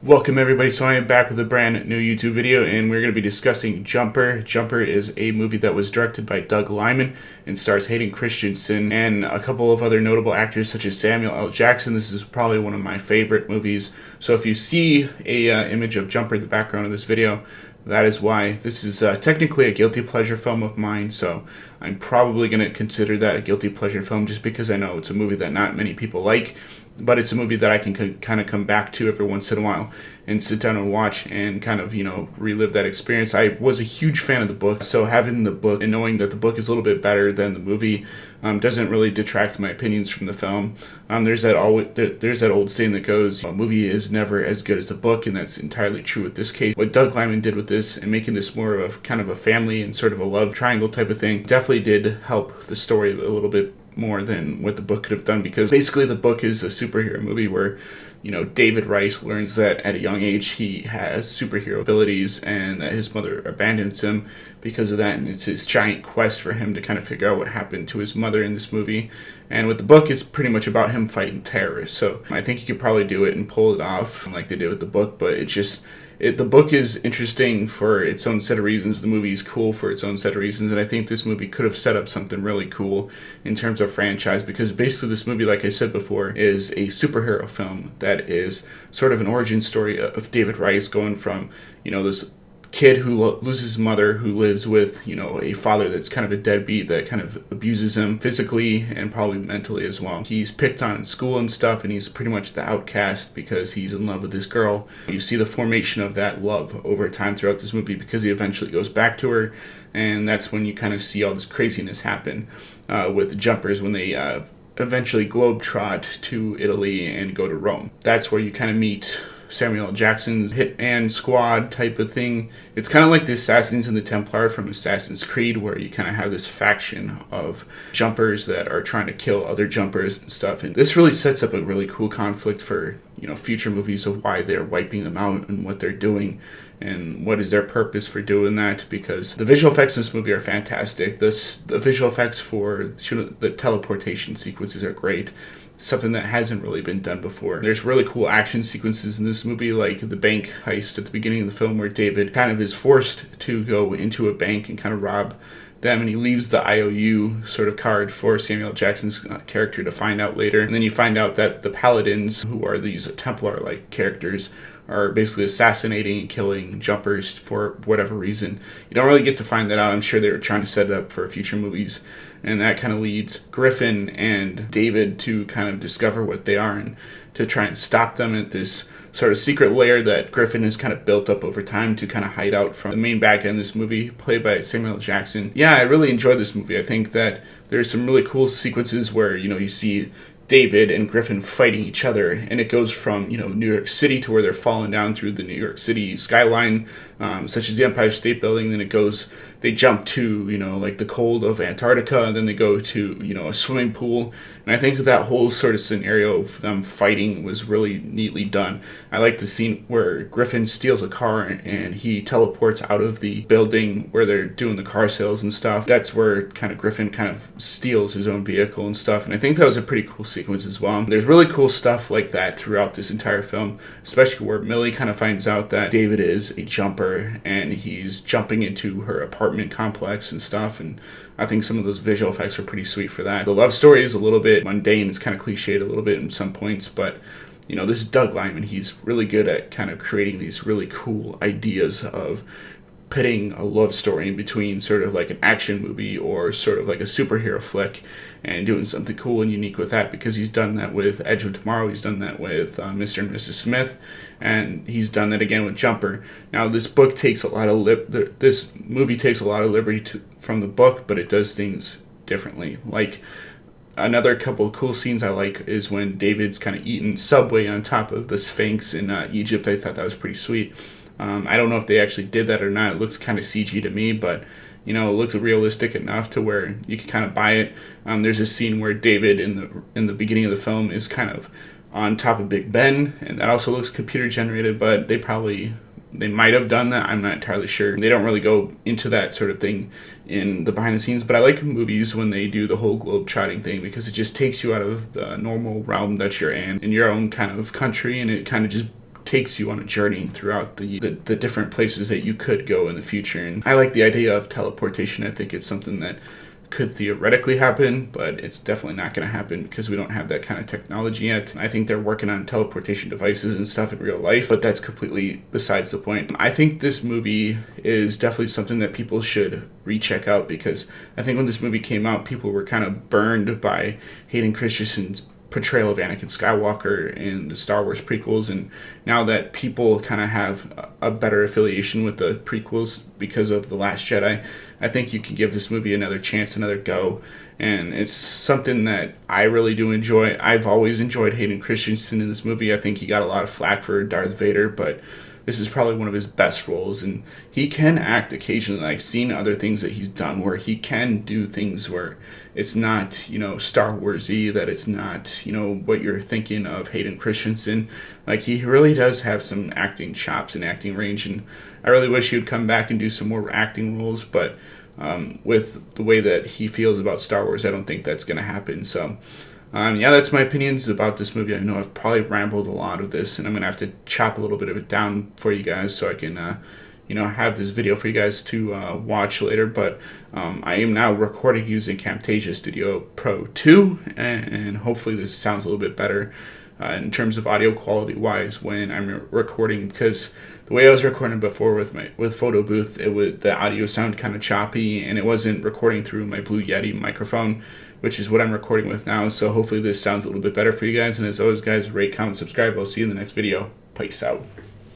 Welcome everybody, so I am back with a brand new YouTube video and we're going to be discussing Jumper. Jumper is a movie that was directed by Doug Liman and stars Hayden Christensen and a couple of other notable actors such as Samuel L. Jackson. This is probably one of my favorite movies, so if you see a image of Jumper in the background of this video, that is why. This is technically a guilty pleasure film of mine, so I'm probably going to consider that a guilty pleasure film just because I know it's a movie that not many people like. But it's a movie that I can kind of come back to every once in a while and sit down and watch and kind of, relive that experience. I was a huge fan of the book, so having the book and knowing that the book is a little bit better than the movie doesn't really detract my opinions from the film. There's that old saying that goes, a movie is never as good as the book, and that's entirely true with this case. What Doug Liman did with this and making this more of a kind of a family and sort of a love triangle type of thing definitely did help the story a little bit more than what the book could have done, because basically the book is a superhero movie where David Rice learns that at a young age he has superhero abilities and that his mother abandons him because of that, and it's his giant quest for him to kind of figure out what happened to his mother in this movie. And with the book, it's pretty much about him fighting terrorists, so I think you could probably do it and pull it off like they did with the book, but the book is interesting for its own set of reasons. The movie is cool for its own set of reasons, and I think this movie could have set up something really cool in terms of franchise, because basically this movie, like I said before, is a superhero film that is sort of an origin story of David Rice going from, this kid who loses his mother, who lives with, a father that's kind of a deadbeat that kind of abuses him physically and probably mentally as well. He's picked on in school and stuff, and he's pretty much the outcast because he's in love with this girl. You see the formation of that love over time throughout this movie because he eventually goes back to her, and that's when you kind of see all this craziness happen with the Jumpers when they eventually globetrot to Italy and go to Rome. That's where you kind of meet Samuel L. Jackson's hitman squad type of thing. It's kind of like the Assassins and the Templar from Assassin's Creed, where you kind of have this faction of jumpers that are trying to kill other jumpers and stuff. And this really sets up a really cool conflict for, future movies of why they're wiping them out and what they're doing and what is their purpose for doing that, because the visual effects in this movie are fantastic. The visual effects for the teleportation sequences are great. Something that hasn't really been done before. There's really cool action sequences in this movie, like the bank heist at the beginning of the film where David kind of is forced to go into a bank and kind of rob them, and he leaves the IOU sort of card for Samuel Jackson's character to find out later. And then you find out that the Paladins, who are these Templar-like characters, are basically assassinating and killing jumpers for whatever reason. You don't really get to find that out. I'm sure they were trying to set it up for future movies, and that kind of leads Griffin and David to kind of discover what they are and to try and stop them at this sort of secret lair that Griffin has kind of built up over time to kind of hide out from the main bad guy in this movie, played by Samuel L. Jackson. Yeah, I really enjoyed this movie. I think that there's some really cool sequences where, you see David and Griffin fighting each other, and it goes from New York City to where they're falling down through the New York City skyline, such as the Empire State Building. Then they jump to like the cold of Antarctica, and then they go to a swimming pool. And I think that whole sort of scenario of them fighting was really neatly done. I like the scene where Griffin steals a car and he teleports out of the building where they're doing the car sales and stuff. That's where kind of Griffin kind of steals his own vehicle and stuff, and I think that was a pretty cool sequence as well. There's really cool stuff like that throughout this entire film, especially where Millie kind of finds out that David is a jumper and he's jumping into her apartment complex and stuff, and I think some of those visual effects are pretty sweet for that. The love story is a little bit mundane, it's kind of cliched a little bit in some points, but this is Doug Liman. He's really good at kind of creating these really cool ideas of pitting a love story in between sort of like an action movie or sort of like a superhero flick, and doing something cool and unique with that, because he's done that with Edge of Tomorrow, he's done that with Mr. and Mrs. Smith, and he's done that again with Jumper. Now this book takes a lot of this movie takes a lot of liberty from the book, but it does things differently. Like, another couple of cool scenes I like is when David's kind of eating Subway on top of the Sphinx in Egypt. I thought that was pretty sweet. I don't know if they actually did that or not. It looks kind of CG to me, but it looks realistic enough to where you can kind of buy it. There's a scene where David in the beginning of the film is kind of on top of Big Ben, and that also looks computer generated, but they might have done that. I'm not entirely sure. They don't really go into that sort of thing in the behind the scenes, but I like movies when they do the whole globe-trotting thing, because it just takes you out of the normal realm that you're in your own kind of country, and it kind of just takes you on a journey throughout the different places that you could go in the future. And I like the idea of teleportation. I think it's something that could theoretically happen, but it's definitely not going to happen because we don't have that kind of technology yet. I think they're working on teleportation devices and stuff in real life, but that's completely besides the point. I think this movie is definitely something that people should recheck out, because I think when this movie came out, people were kind of burned by Hayden Christensen's portrayal of Anakin Skywalker in the Star Wars prequels, and now that people kind of have a better affiliation with the prequels because of The Last Jedi, I think you can give this movie another chance, another go, and it's something that I really do enjoy. I've always enjoyed Hayden Christensen in this movie. I think he got a lot of flack for Darth Vader, but this is probably one of his best roles, and he can act occasionally. I've seen other things that he's done where he can do things where it's not, Star Wars-y, that it's not, what you're thinking of Hayden Christensen. Like, he really does have some acting chops and acting range, and I really wish he would come back and do some more acting roles, but with the way that he feels about Star Wars, I don't think that's going to happen. So yeah, that's my opinions about this movie. I know I've probably rambled a lot of this, and I'm going to have to chop a little bit of it down for you guys so I can, have this video for you guys to watch later. But I am now recording using Camtasia Studio Pro 2, and hopefully this sounds a little bit better in terms of audio quality wise when I'm recording, because the way I was recording before with Photo Booth, the audio sounded kind of choppy, and it wasn't recording through my Blue Yeti microphone, which is what I'm recording with now. So hopefully this sounds a little bit better for you guys. And as always, guys, rate, comment, subscribe. I'll see you in the next video. Peace out.